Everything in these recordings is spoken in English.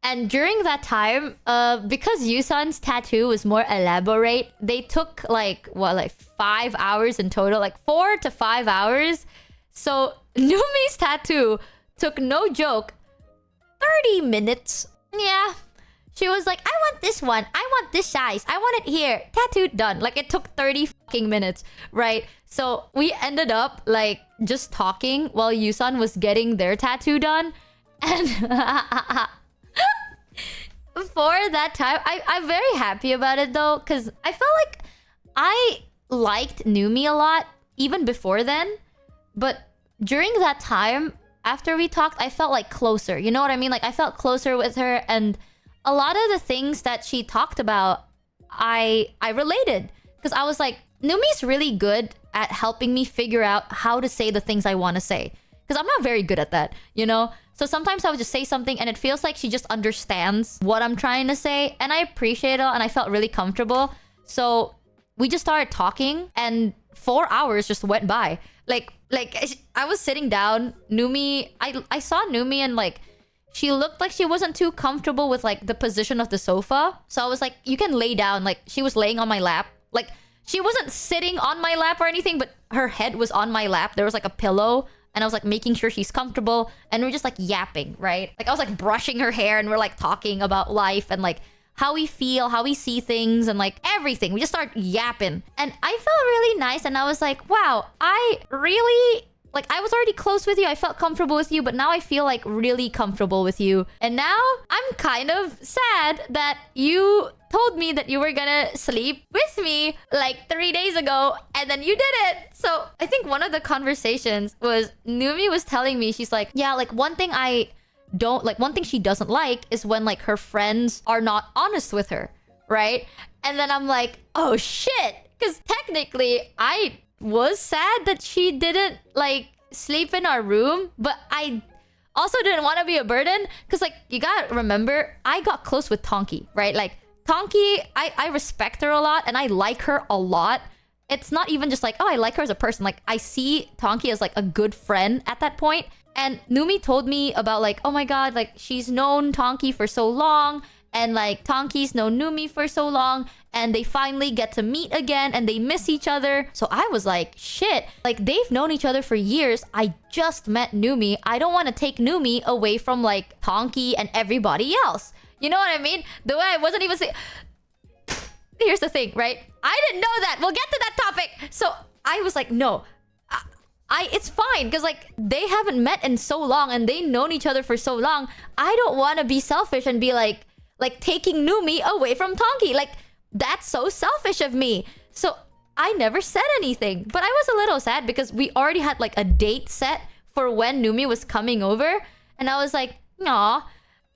And during that time, because Yusun's tattoo was more elaborate, they took like 5 hours in total, like 4 to 5 hours. So Numi's tattoo took, no joke, 30 minutes. Yeah. She was like, I want this one. I want this size. I want it here. Tattoo done. Like, it took 30 fucking minutes, right? So we ended up like just talking while Yusun was getting their tattoo done. And for that time, I'm very happy about it though, because I felt like I liked Numi a lot even before then. But during that time, after we talked, I felt like closer. You know what I mean? Like, I felt closer with her, and a lot of the things that she talked about, I related. Because I was like, Numi's really good at helping me figure out how to say the things I want to say. Because I'm not very good at that, you know? So sometimes I would just say something and it feels like she just understands what I'm trying to say. And I appreciate it and I felt really comfortable. So we just started talking and 4 hours just went by. Like I was sitting down, Numi, I saw Numi and like, she looked like she wasn't too comfortable with like the position of the sofa. So I was like, you can lay down. Like, she was laying on my lap. Like, she wasn't sitting on my lap or anything, but her head was on my lap. There was like a pillow and I was like making sure she's comfortable. And we're just like yapping, right? Like, I was like brushing her hair and we're like talking about life and like how we feel, how we see things and like everything. We just start yapping. And I felt really nice. And I was like, wow, I really... Like, I was already close with you. I felt comfortable with you. But now I feel like really comfortable with you. And now I'm kind of sad that you told me that you were gonna sleep with me like 3 days ago. And then you did it. So I think one of the conversations was Numi was telling me, she's like, yeah, like one thing she doesn't like is when like her friends are not honest with her. Right? And then I'm like, oh shit. Because technically I was sad that she didn't like sleep in our room, but I also didn't want to be a burden because like you gotta remember I got close with Tonki, right? Like Tonki, I respect her a lot and I like her a lot. It's not even just like, oh, I like her as a person. Like, I see Tonki as like a good friend at that point. And Numi told me about like, oh my god, like she's known Tonki for so long and like Tonki's known Numi for so long and they finally get to meet again and they miss each other. So I was like, shit, like they've known each other for years. I just met Numi. I don't want to take Numi away from like Tonki and everybody else. You know what I mean? The way I wasn't even saying... Here's the thing, right? I didn't know that. We'll get to that topic. So I was like, no, it's fine because like they haven't met in so long and they've known each other for so long. I don't want to be selfish and be like taking Numi away from Tonki. Like, that's so selfish of me. So I never said anything. But I was a little sad because we already had like a date set for when Numi was coming over. And I was like, aw.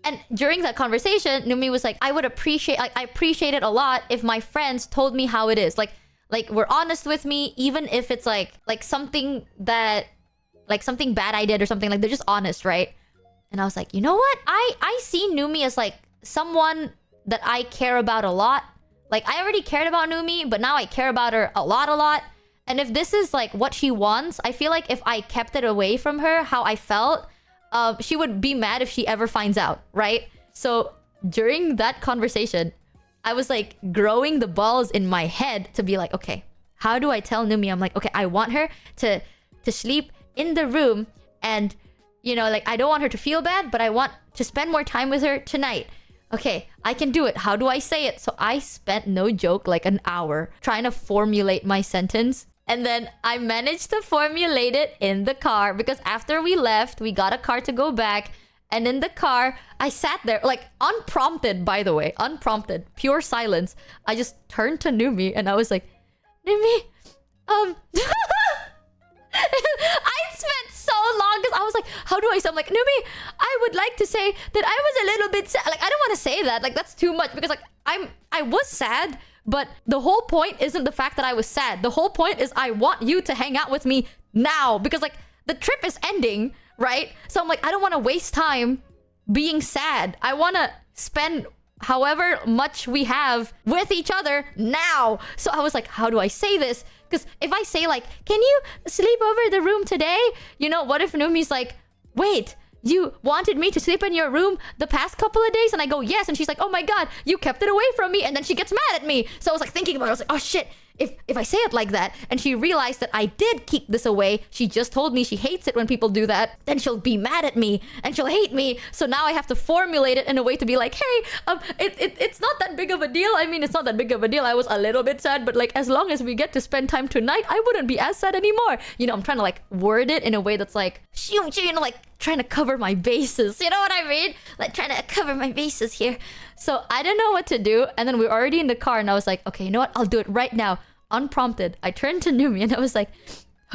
And during that conversation, Numi was like, I appreciate it a lot if my friends told me how it is. Like were honest with me, even if it's like something that, like something bad I did or something, like they're just honest, right? And I was like, you know what? I see Numi as like someone that I care about a lot. Like, I already cared about Numi, but now I care about her a lot. And if this is like what she wants, I feel like if I kept it away from her, how I felt, she would be mad if she ever finds out, right? So during that conversation, I was like growing the balls in my head to be like, okay, how do I tell Numi? I'm like, okay, I want her to sleep in the room and, you know, like I don't want her to feel bad, but I want to spend more time with her tonight. Okay, I can do it. How do I say it? So I spent, no joke, like an hour trying to formulate my sentence. And then I managed to formulate it in the car because after we left, we got a car to go back. And in the car, I sat there, like unprompted, by the way, unprompted, pure silence. I just turned to Numi and I was like, Numi, I spent so long because I was like, how do I say? I'm like, Numi, I would like to say that I was a little bit sad. Like, I don't want to say that. Like, that's too much because like I was sad, but the whole point isn't the fact that I was sad. The whole point is I want you to hang out with me now because like the trip is ending, right? So I'm like, I don't want to waste time being sad. I want to spend however much we have with each other now. So I was like, how do I say this? Because if I say like, can you sleep over the room today? You know, what if Numi's like, wait, you wanted me to sleep in your room the past couple of days? And I go, yes. And she's like, oh my God, you kept it away from me. And then she gets mad at me. So I was like thinking about it. I was like, oh shit. If I say it like that, and she realized that I did keep this away, she just told me she hates it when people do that, then she'll be mad at me and she'll hate me. So now I have to formulate it in a way to be like, hey, it's not that big of a deal. I mean, it's not that big of a deal. I was a little bit sad, but like as long as we get to spend time tonight, I wouldn't be as sad anymore. You know, I'm trying to like word it in a way that's like, you know, like trying to cover my bases. You know what I mean? Like trying to cover my bases here. So I didn't know what to do. And then we were already in the car and I was like, okay, you know what? I'll do it right now. Unprompted, I turned to Numi and I was like,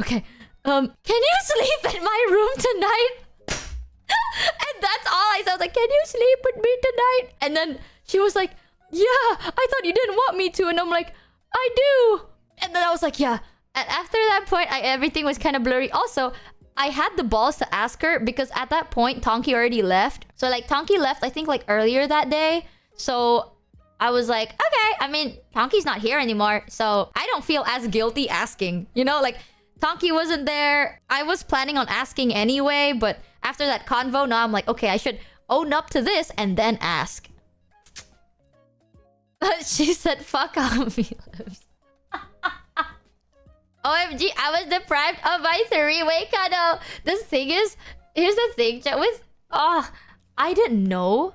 okay, can you sleep in my room tonight? And that's all I said. I was like, can you sleep with me tonight? And then she was like, yeah, I thought you didn't want me to. And I'm like, I do. And then I was like, yeah. And after that point, everything was kind of blurry. Also, I had the balls to ask her because at that point, Tonki already left. So like Tonki left, I think like earlier that day. So I was like, okay, I mean, Tonki's not here anymore, so I don't feel as guilty asking. You know, like, Tonki wasn't there. I was planning on asking anyway, but after that convo, now I'm like, okay, I should own up to this and then ask. She said, fuck off, me lips. OMG, I was deprived of my 3-way cuddle. The thing is, here's the thing, chat with... Oh, I didn't know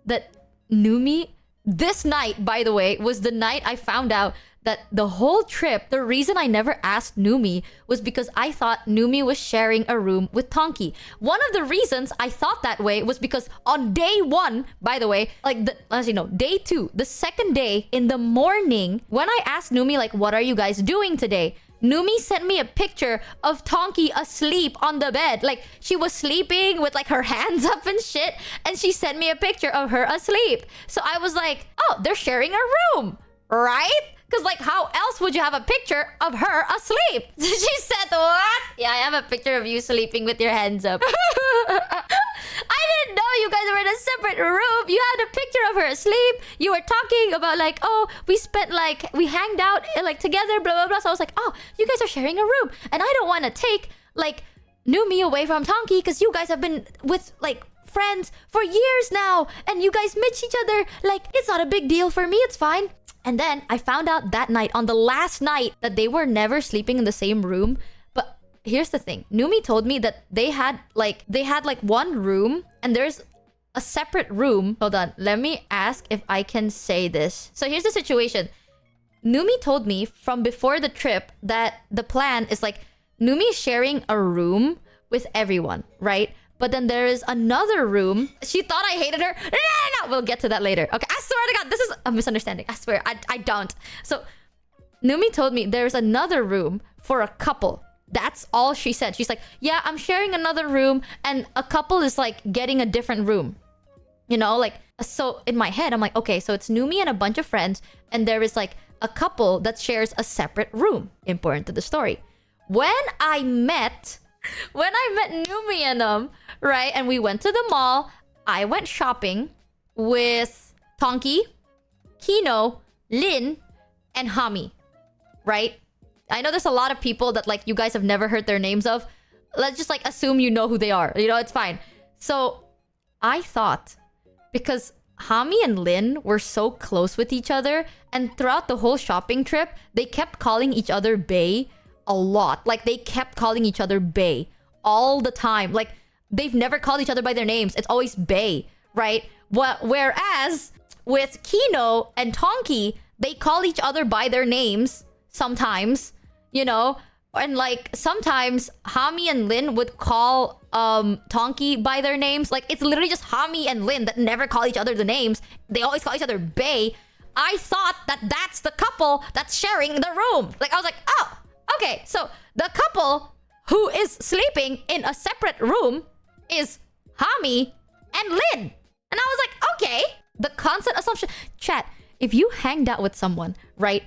that Numi... This night, by the way, was the night I found out that the whole trip, the reason I never asked Numi was because I thought Numi was sharing a room with Tonki. One of the reasons I thought that way was because on day 1, by the way, like, actually no, day 2, the second day in the morning, when I asked Numi, like, what are you guys doing today? Numi sent me a picture of Tonki asleep on the bed. Like, she was sleeping with, like, her hands up and shit. And she sent me a picture of her asleep. So I was like, oh, they're sharing a room, right? Because, like, how else would you have a picture of her asleep? She said, what? Yeah, I have a picture of you sleeping with your hands up. I didn't know you guys were in a separate room. You had a picture of her asleep. You were talking about like, oh, we hanged out like together, blah, blah, blah. So I was like, oh, you guys are sharing a room. And I don't want to take like Numi away from Tonki because you guys have been with like friends for years now. And you guys miss each other. Like, it's not a big deal for me. It's fine. And then I found out that night, on the last night, that they were never sleeping in the same room. But here's the thing. Numi told me that they had like one room and there's a separate room. Hold on. Let me ask if I can say this. So here's the situation. Numi told me from before the trip that the plan is like Numi is sharing a room with everyone, right? But then there is another room. She thought I hated her. No. We'll get to that later. Okay, I swear to God, this is a misunderstanding. I swear, I don't. So, Numi told me there's another room for a couple. That's all she said. She's like, yeah, I'm sharing another room. And a couple is like getting a different room. You know, like, so in my head, I'm like, okay, so it's Numi and a bunch of friends. And there is like a couple that shares a separate room. Important to the story. When I met Numi and them, right? And we went to the mall. I went shopping with Tonki, Kino, Lin, and Hami, right? I know there's a lot of people that like you guys have never heard their names of. Let's just like assume you know who they are. You know, it's fine. So I thought because Hami and Lin were so close with each other and throughout the whole shopping trip, they kept calling each other bae a lot. Like they kept calling each other bae all the time. Like they've never called each other by their names. It's always bae, right? Whereas with Kino and Tonki, they call each other by their names sometimes, you know? And like sometimes Hami and Lin would call Tonki by their names. Like it's literally just Hami and Lin that never call each other the names. They always call each other bae. I thought that that's the couple that's sharing the room. Like I was like, oh, okay. So the couple who is sleeping in a separate room is Hami and Lin. And I was like, okay. The constant assumption. Chat, if you hanged out with someone, right?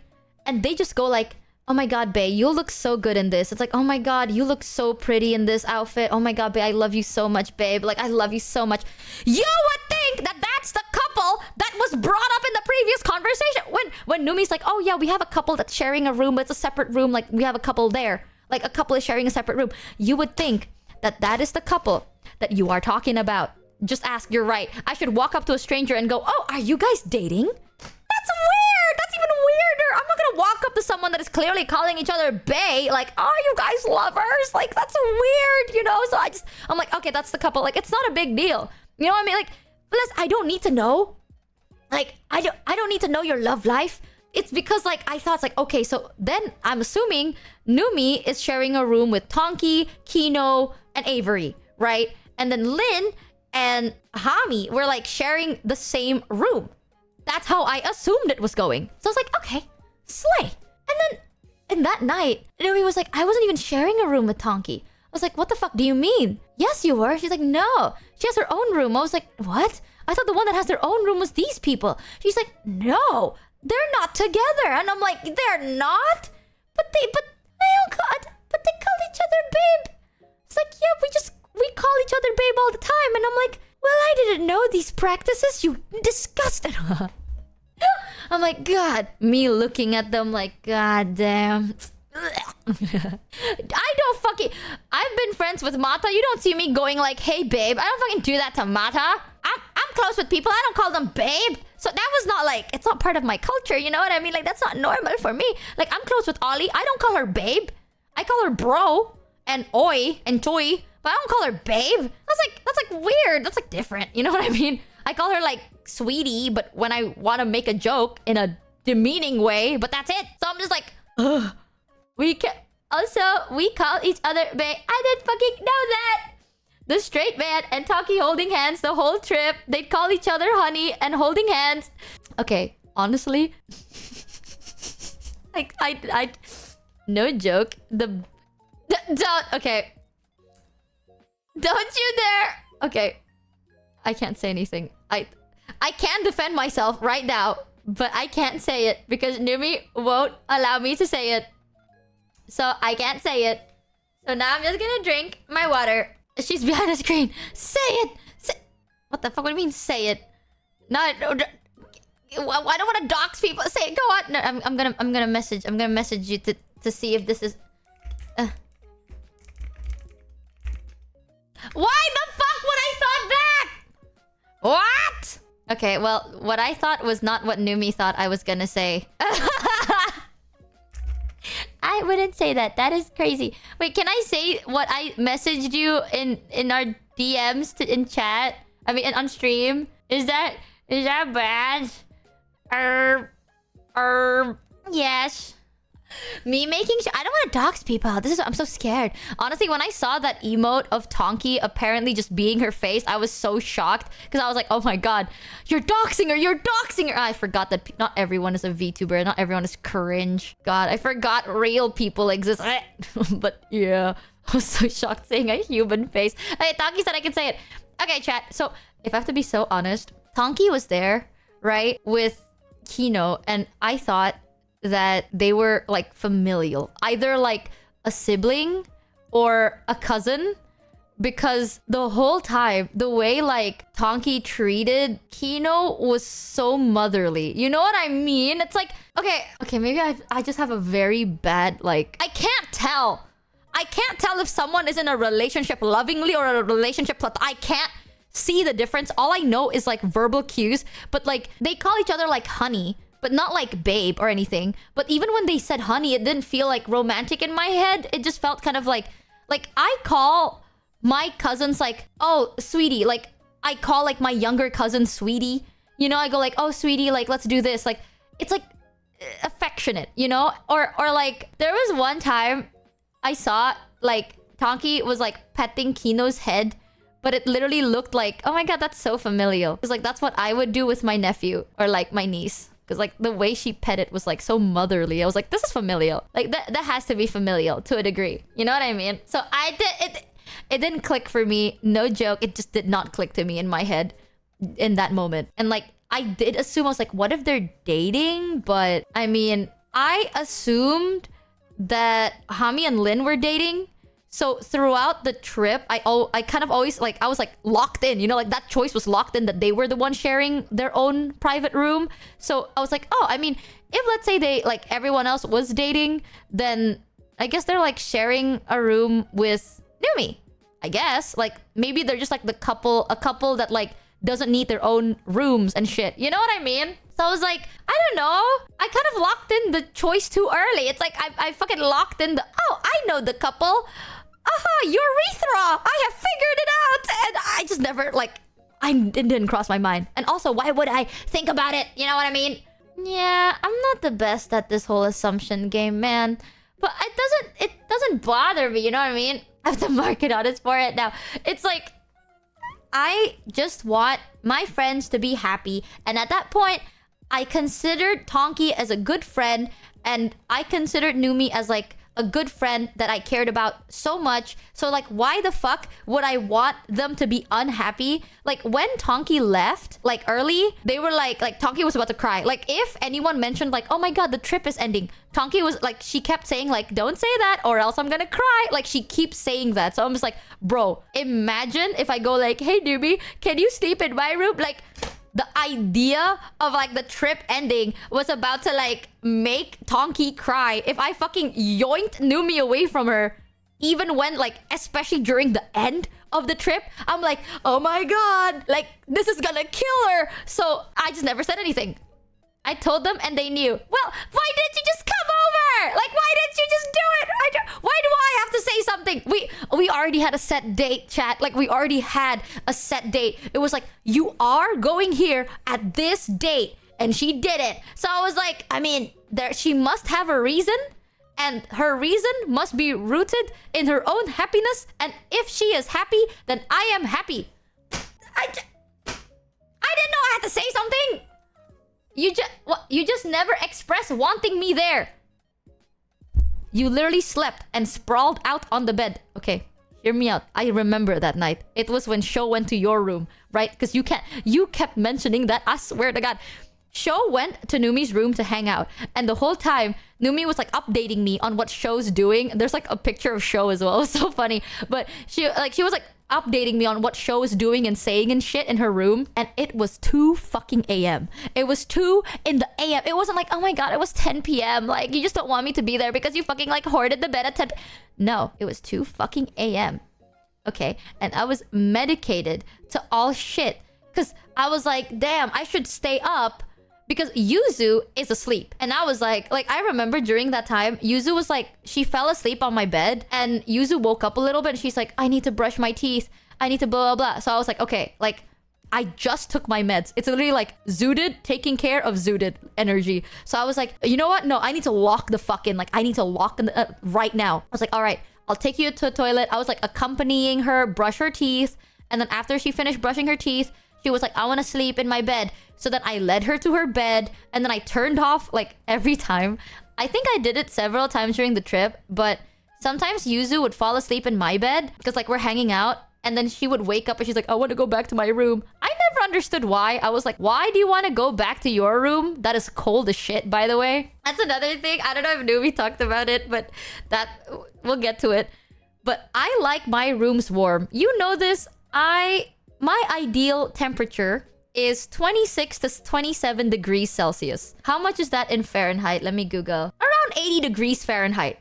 And they just go like, oh my god, bae, you look so good in this. It's like, oh my god, you look so pretty in this outfit. Oh my god, bae, I love you so much, babe. Like, I love you so much. You would think that that's the couple that was brought up in the previous conversation. When Numi's like, oh yeah, we have a couple that's sharing a room, but it's a separate room. Like, we have a couple there. Like, a couple is sharing a separate room. You would think that that is the couple that you are talking about. Just ask, you're right. I should walk up to a stranger and go, oh, are you guys dating? That's weird. That's even weirder. I'm not gonna walk up to someone that is clearly calling each other bae. Like, are you guys lovers? Like, that's weird, you know? So I'm like, okay, that's the couple. Like, it's not a big deal. You know what I mean? Like, plus, I don't need to know. Like, I don't need to know your love life. It's because, like, I thought, like, okay, so then I'm assuming Numi is sharing a room with Tonki, Kino, and Avery, right? And then Lin and Hami were, like, sharing the same room. That's how I assumed it was going. So I was like, okay, slay. And then, in that night, Numi was like, I wasn't even sharing a room with Tonki. I was like, what the fuck do you mean? Yes, you were. She's like, no. She has her own room. I was like, what? I thought the one that has their own room was these people. She's like, no. They're not together. And I'm like, they're not? But they call each other babe. It's like, yeah, we call each other babe all the time. And I'm like, well, I didn't know these practices, you disgusting. I'm like, God. Me looking at them like, God damn. I don't fucking... I've been friends with Mata. You don't see me going like, hey, babe. I don't fucking do that to Mata. I'm close with people. I don't call them babe. So that was not like... It's not part of my culture. You know what I mean? Like, that's not normal for me. Like, I'm close with Ollie. I don't call her babe. I call her bro. And oi. And toy. But I don't call her babe. That's like weird. That's like different. You know what I mean? I call her like sweetie. But when I want to make a joke in a demeaning way. But that's it. So I'm just like... Ugh. We call each other bae. I didn't fucking know that. The straight man and Taki holding hands the whole trip. They'd call each other honey and holding hands. Okay, honestly, like I no joke. Okay. Don't you dare. Okay, I can't say anything. I can defend myself right now, but I can't say it because Numi won't allow me to say it. So I can't say it. So now I'm just gonna drink my water. She's behind the screen. Say it. What the fuck? What do you mean say it? No, I don't want to dox people. Say it. Go on. No, I'm gonna message. I'm gonna message you to see if this is. Why the fuck would I thought that? What? Okay, well, what I thought was not what Numi thought I was gonna say. I wouldn't say that. That is crazy. Wait, can I say what I messaged you in our DMs in chat? I mean, on stream. Is that bad? Yes. Me making sure... I don't want to dox people. I'm so scared. Honestly, when I saw that emote of Tonki apparently just being her face, I was so shocked. Because I was like, oh my god. You're doxing her. You're doxing her. I forgot that not everyone is a VTuber. Not everyone is cringe. God, I forgot real people exist. But yeah. I was so shocked seeing a human face. Hey, Tonki said I can say it. Okay, chat. So, if I have to be so honest, Tonki was there, right? With Kino. And I thought... that they were like familial, either like a sibling or a cousin, because the whole time the way like Tonki treated Kino was so motherly. You know what I mean? It's like, okay, maybe I just have a very bad, like, I can't tell if someone is in a relationship lovingly or a relationship I can't see the difference. All I know is like verbal cues, but like they call each other like honey, but not like babe or anything. But even when they said honey, it didn't feel like romantic in my head. It just felt kind of like I call my cousins like, oh, sweetie. Like, I call like my younger cousin sweetie. You know, I go like, oh, sweetie, like, let's do this. Like, it's like affectionate, you know? Or like, there was one time I saw like Tonki was like petting Kino's head, but it literally looked like, oh my god, that's so familial. It's like, that's what I would do with my nephew or like my niece. Because like the way she pet it was like so motherly. I was like, this is familial. Like that has to be familial to a degree. You know what I mean? So it didn't click for me. No joke. It just did not click to me in my head in that moment. And like I did assume, I was like, what if they're dating? But I mean, I assumed that Hami and Lin were dating. So throughout the trip, I kind of always like, I was like locked in, you know, like that choice was locked in that they were the one sharing their own private room. So I was like, oh, I mean, if let's say they like everyone else was dating, then I guess they're like sharing a room with Numi. I guess. Like, maybe they're just like a couple that like doesn't need their own rooms and shit. You know what I mean? So I was like, I don't know. I kind of locked in the choice too early. It's like I fucking locked in the, oh, I know the couple. Aha, urethra. I have figured it out. And I just never like, it didn't cross my mind. And also, why would I think about it? You know what I mean? Yeah, I'm not the best at this whole assumption game, man. But it doesn't bother me, you know what I mean? I have to mark it honest for it now. It's like, I just want my friends to be happy. And at that point, I considered Tonki as a good friend. And I considered Numi as like a good friend that I cared about so much. So like, why the fuck would I want them to be unhappy? Like when Tonki left, like early, they were like Tonki was about to cry. Like if anyone mentioned like, oh my god, the trip is ending, Tonki was like, she kept saying like, don't say that or else I'm gonna cry. Like she keeps saying that. So I'm just like, bro, imagine if I go like, hey Numi, can you sleep in my room? Like, the idea of like the trip ending was about to like make Tonki cry. If I fucking yoinked Numi away from her, even when like, especially during the end of the trip, I'm like, oh my god, like this is gonna kill her. So I just never said anything. I told them and they knew. Well, why didn't you just come over? Like, why didn't you just do it? Why do I have to say something? We already had a set date, chat. Like, we already had a set date. It was like, you are going here at this date. And she did it. So I was like, I mean, she must have a reason. And her reason must be rooted in her own happiness. And if she is happy, then I am happy. I didn't know I had to say something. You just never expressed wanting me there. You literally slept and sprawled out on the bed. Okay, hear me out. I remember that night. It was when Sho went to your room, right? Because you kept mentioning that. I swear to God. Sho went to Numi's room to hang out. And the whole time, Numi was like updating me on what Sho's doing. There's like a picture of Sho as well. It was so funny. But she was like updating me on what Sho is doing and saying and shit in her room. And it was 2 fucking a.m. It was 2 in the a.m. It wasn't like, oh my god, it was 10 p.m. Like, you just don't want me to be there because you fucking like hoarded the bed at 10 No, it was 2 fucking a.m. Okay, and I was medicated to all shit. Because I was like, damn, I should stay up. Because Yuzu is asleep. And I was like, I remember during that time, Yuzu was like, she fell asleep on my bed. And Yuzu woke up a little bit and she's like, I need to brush my teeth. I need to blah, blah, blah. So I was like, okay, like, I just took my meds. It's literally like Zooted taking care of Zooted energy. So I was like, you know what? No, I need to lock the fuck in. Like, I need to lock in right now. I was like, all right, I'll take you to the toilet. I was like accompanying her, brush her teeth. And then after she finished brushing her teeth, she was like, I want to sleep in my bed. So then I led her to her bed. And then I turned off like every time. I think I did it several times during the trip. But sometimes Yuzu would fall asleep in my bed. Because like we're hanging out. And then she would wake up and she's like, I want to go back to my room. I never understood why. I was like, why do you want to go back to your room? That is cold as shit, by the way. That's another thing. I don't know if Numi talked about it. But we'll get to it. But I like my rooms warm. You know this. My ideal temperature is 26 to 27 degrees Celsius. How much is that in Fahrenheit? Let me Google. Around 80 degrees Fahrenheit.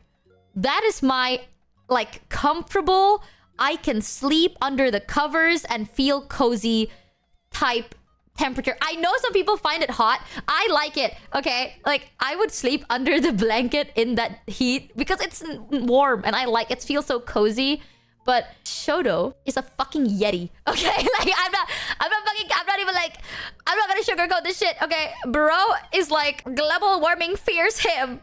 That is my, like, comfortable, I can sleep under the covers and feel cozy type temperature. I know some people find it hot. I like it, okay? Like, I would sleep under the blanket in that heat because it's warm and I like it. It feels so cozy. But Shoto is a fucking yeti, okay? Like, I'm not gonna sugarcoat this shit, okay? Bro is like, global warming fears him.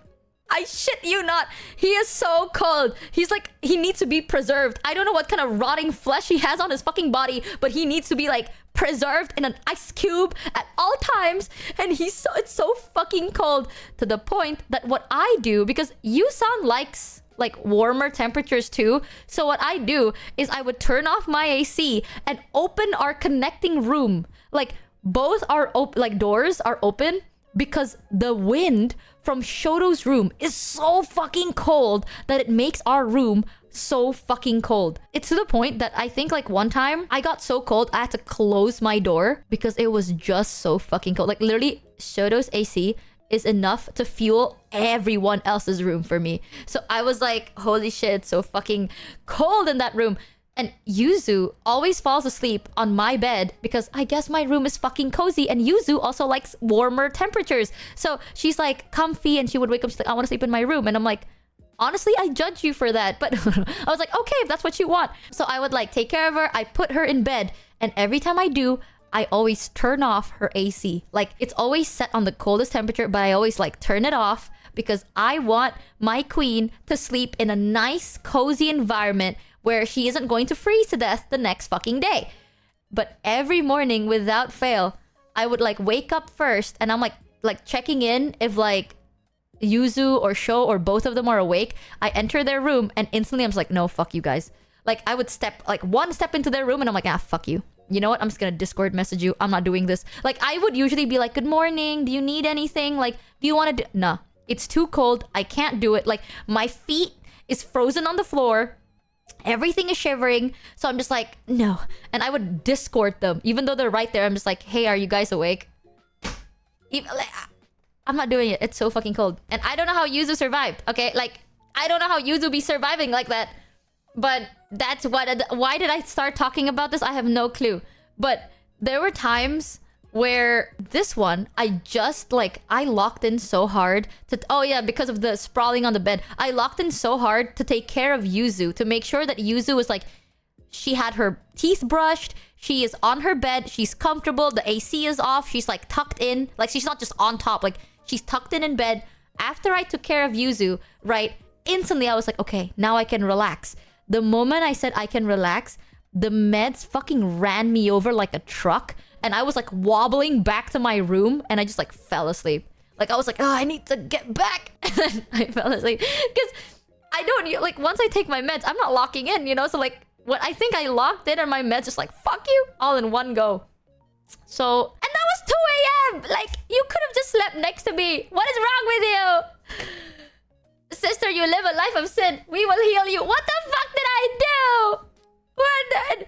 I shit you not. He is so cold. He's like, he needs to be preserved. I don't know what kind of rotting flesh he has on his fucking body, but he needs to be like preserved in an ice cube at all times. And it's so fucking cold to the point that what I do, because Yusan likes like warmer temperatures too. So what I do is I would turn off my AC and open our connecting room. Like both our doors are open because the wind from Shoto's room is so fucking cold that it makes our room so fucking cold. It's to the point that I think like one time I got so cold I had to close my door because it was just so fucking cold. Like literally Shoto's AC is enough to fuel everyone else's room for me. So I was like, holy shit, it's so fucking cold in that room. And Yuzu always falls asleep on my bed because I guess my room is fucking cozy. And Yuzu also likes warmer temperatures. So she's like comfy and she would wake up, she's like, I want to sleep in my room. And I'm like, honestly, I judge you for that. But I was like, okay, if that's what you want. So I would like take care of her. I put her in bed. And every time I do, I always turn off her AC. Like, it's always set on the coldest temperature, but I always like turn it off because I want my queen to sleep in a nice, cozy environment where she isn't going to freeze to death the next fucking day. But every morning, without fail, I would like wake up first and I'm like checking in if like Yuzu or Sho or both of them are awake. I enter their room and instantly I'm just like, no, fuck you guys. Like I would step like one step into their room and I'm like, ah, fuck you. You know what? I'm just gonna Discord message you. I'm not doing this. Like I would usually be like, good morning. Do you need anything? Like, do you want to do? Nah, it's too cold. I can't do it. Like my feet is frozen on the floor. Everything is shivering. So I'm just like, no. And I would Discord them. Even though they're right there, I'm just like, hey, are you guys awake? I'm not doing it. It's so fucking cold. And I don't know how Yuzu survived. Okay? Like, I don't know how Yuzu be surviving like that. But that's what... Why did I start talking about this? I have no clue. But there were times where this one, I just like... I locked in so hard to... Oh yeah, because of the sprawling on the bed. I locked in so hard to take care of Yuzu. To make sure that Yuzu was like... She had her teeth brushed. She is on her bed. She's comfortable. The AC is off. She's like tucked in. Like she's not just on top. Like she's tucked in bed. After I took care of Yuzu, right? Instantly I was like, okay, now I can relax. The moment I said I can relax, the meds fucking ran me over like a truck. And I was like wobbling back to my room and I just like fell asleep. Like I was like, oh, I need to get back. And then I fell asleep. Because I don't, like once I take my meds, I'm not locking in, you know? So like, what I think I locked in and my meds just like, fuck you, all in one go. So, and that was 2 a.m. Like, you could have just slept next to me. What is wrong with you? Sister, you live a life of sin. We will heal you. What the fuck did I do? What the...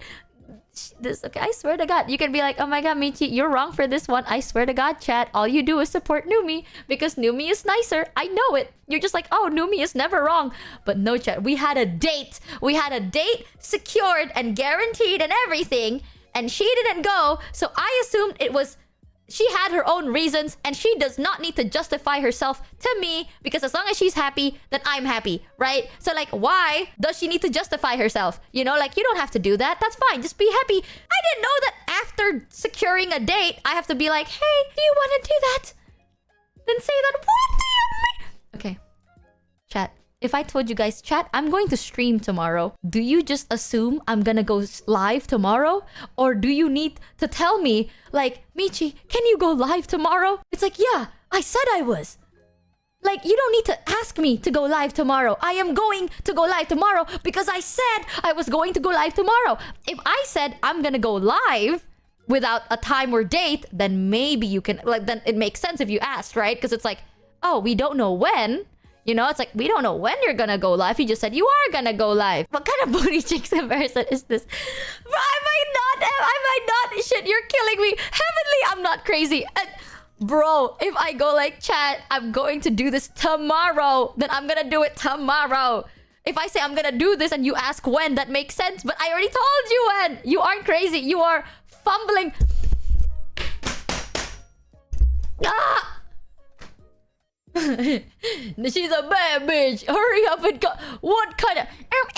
This, okay, I swear to God. You can be like, oh my God, Michi, you're wrong for this one. I swear to God, chat. All you do is support Numi because Numi is nicer. I know it. You're just like, oh, Numi is never wrong. But no, chat. We had a date. We had a date secured and guaranteed and everything. And she didn't go. So I assumed it was... She had her own reasons and she does not need to justify herself to me because as long as she's happy, then I'm happy, right? So like, why does she need to justify herself? You know, like you don't have to do that. That's fine. Just be happy. I didn't know that after securing a date, I have to be like, hey, do you want to do that? Then say that. What do you mean? Okay. Chat. If I told you guys, chat, I'm going to stream tomorrow. Do you just assume I'm gonna go live tomorrow? Or do you need to tell me, like, Michi, can you go live tomorrow? It's like, yeah, I said I was. Like, you don't need to ask me to go live tomorrow. I am going to go live tomorrow because I said I was going to go live tomorrow. If I said I'm gonna go live without a time or date, then maybe you can, like, then it makes sense if you asked, right? Because it's like, oh, we don't know when. You know, it's like, we don't know when you're gonna go live. You just said you are gonna go live. What kind of booty cheeks comparison is this? Bro, I might not. Shit, you're killing me. Heavenly, I'm not crazy. And, bro, if I go like, chat, I'm going to do this tomorrow, then I'm gonna do it tomorrow. If I say I'm gonna do this and you ask when, that makes sense. But I already told you when. You aren't crazy. You are fumbling. Ah! She's a bad bitch. Hurry up and go. What kind of...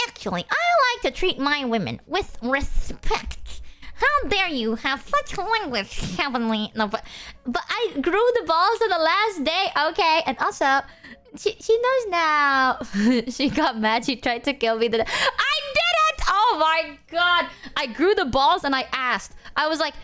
Actually, I like to treat my women with respect. How dare you have such language, Heavenly? No, but I grew the balls on the last day. Okay, and also, she knows now. She got mad. She tried to kill me. I did it! Oh my God. I grew the balls and I asked. I was like...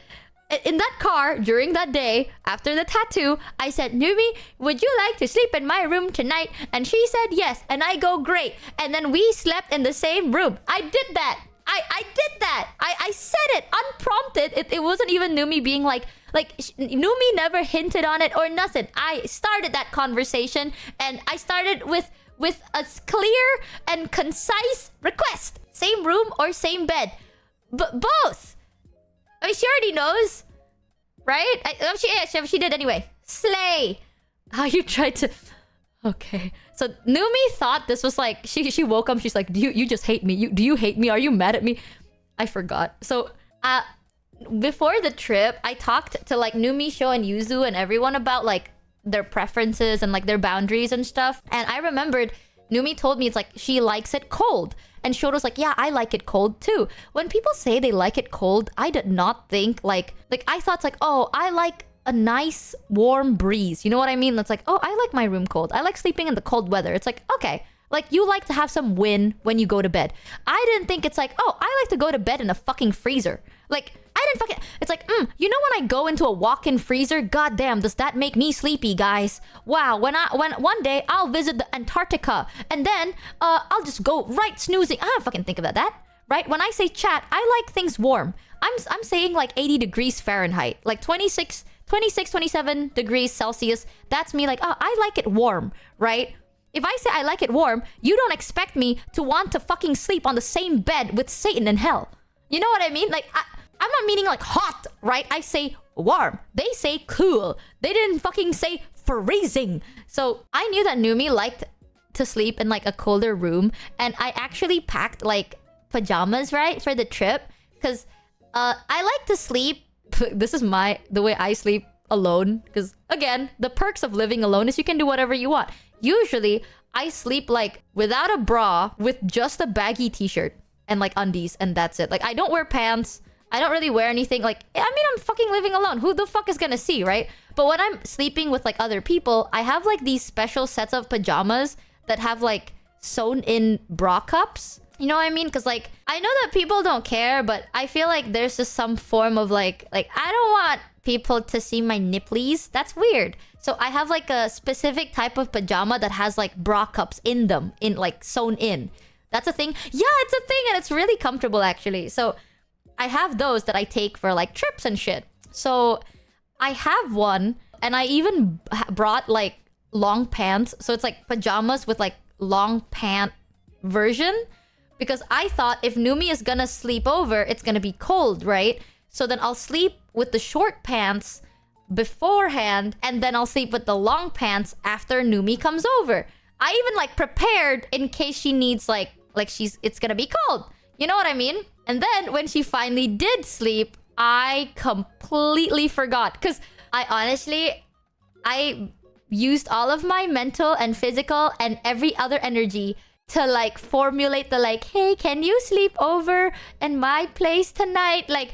In that car, during that day, after the tattoo, I said, Numi, would you like to sleep in my room tonight? And she said yes. And I go, great. And then we slept in the same room. I did that. I did that. I said it unprompted. It wasn't even Numi being like Numi never hinted on it or nothing. I started that conversation and I started with a clear and concise request. Same room or same bed. But both. I mean, she already knows, right? She did anyway. Slay. How you tried to... Okay. So Numi thought this was like she woke up. She's like, you just hate me? Do you hate me? Are you mad at me? I forgot. So before the trip, I talked to like Numi, Sho, and Yuzu and everyone about like their preferences and like their boundaries and stuff. And I remembered Numi told me it's like she likes it cold. And Shoto's like, yeah, I like it cold too. When people say they like it cold, I did not think like I thought it's like, oh, I like a nice warm breeze. You know what I mean? It's like, oh, I like my room cold. I like sleeping in the cold weather. It's like, okay. Like, you like to have some wind when you go to bed. I didn't think it's like, oh, I like to go to bed in a fucking freezer. Like, I didn't fucking... It's like, you know when I go into a walk-in freezer? God damn, does that make me sleepy, guys? Wow, when one day I'll visit the Antarctica and then I'll just go right snoozing. I don't fucking think about that, right? When I say chat, I like things warm. I'm saying like 80 degrees Fahrenheit, like 26, 27 degrees Celsius. That's me like, oh, I like it warm, right? If I say I like it warm, you don't expect me to want to fucking sleep on the same bed with Satan in hell. You know what I mean? Like, I'm not meaning like hot, right? I say warm. They say cool. They didn't fucking say freezing. So I knew that Numi liked to sleep in like a colder room. And I actually packed like pajamas, right? For the trip. Because I like to sleep. This is the way I sleep alone. Because again, the perks of living alone is you can do whatever you want. Usually, I sleep like without a bra with just a baggy t-shirt and like undies, and that's it. Like, I don't wear pants. I don't really wear anything. Like, I mean, I'm fucking living alone. Who the fuck is gonna see, right? But when I'm sleeping with like other people, I have like these special sets of pajamas that have like sewn in bra cups. You know what I mean? Because like, I know that people don't care, but I feel like there's just some form of like I don't want people to see my nipplies. That's weird. So I have like a specific type of pajama that has like bra cups in them, in like sewn in. That's a thing. Yeah, it's a thing, and it's really comfortable actually. So I have those that I take for like trips and shit. So I have one, and I even brought like long pants. So it's like pajamas with like long pant version. Because I thought if Numi is gonna sleep over, it's gonna be cold, right? So then I'll sleep with the short pants beforehand, and then I'll sleep with the long pants after Numi comes over. I even like prepared in case she needs like it's gonna be cold. You know what I mean? And then when she finally did sleep, I completely forgot. Because I used all of my mental and physical and every other energy to like formulate the like, hey, can you sleep over in my place tonight? Like,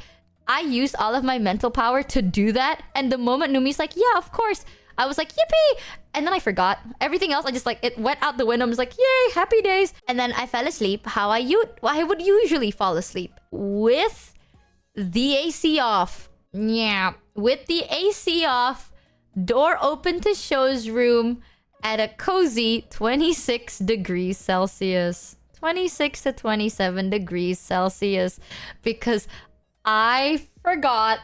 I used all of my mental power to do that. And the moment Numi's like, yeah, of course, I was like, yippee! And then I forgot. Everything else, I just like, it went out the window. I was like, yay, happy days. And then I fell asleep how I would usually fall asleep. With the AC off. Yeah. With the AC off, door open to Sho's room, at a cozy 26 degrees Celsius. 26 to 27 degrees Celsius. Because I forgot.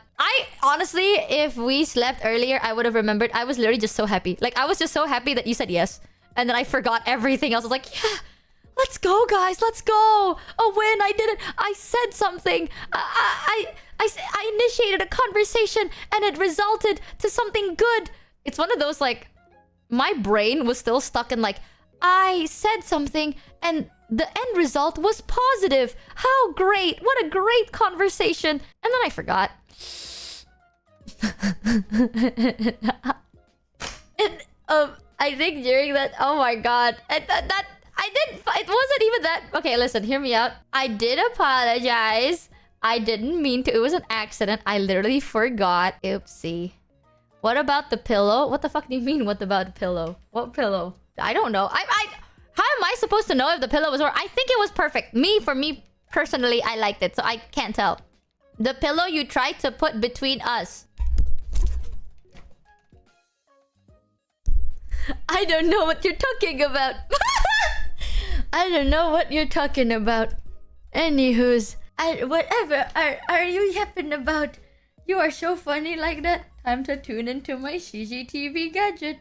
Honestly, if we slept earlier, I would have remembered. I was literally just so happy. Like, I was just so happy that you said yes. And then I forgot everything else. I was like, yeah, let's go, guys. Let's go. A win. I did it. I said something. I initiated a conversation and it resulted to something good. It's one of those like... My brain was still stuck in like, I said something and the end result was positive. How great. What a great conversation. And then I forgot. And I think during that, oh my god. It wasn't even that. Okay, listen, hear me out. I did apologize. I didn't mean to. It was an accident. I literally forgot. Oopsie. What about the pillow? What the fuck do you mean, what about the pillow? What pillow? I don't know. How am I supposed to know if the pillow was... I think it was perfect. For me, personally, I liked it. So I can't tell. The pillow you tried to put between us. I don't know what you're talking about. I don't know what you're talking about. Anywho's... whatever are you yapping about? You are so funny like that. Time to tune into my CCTV gadget.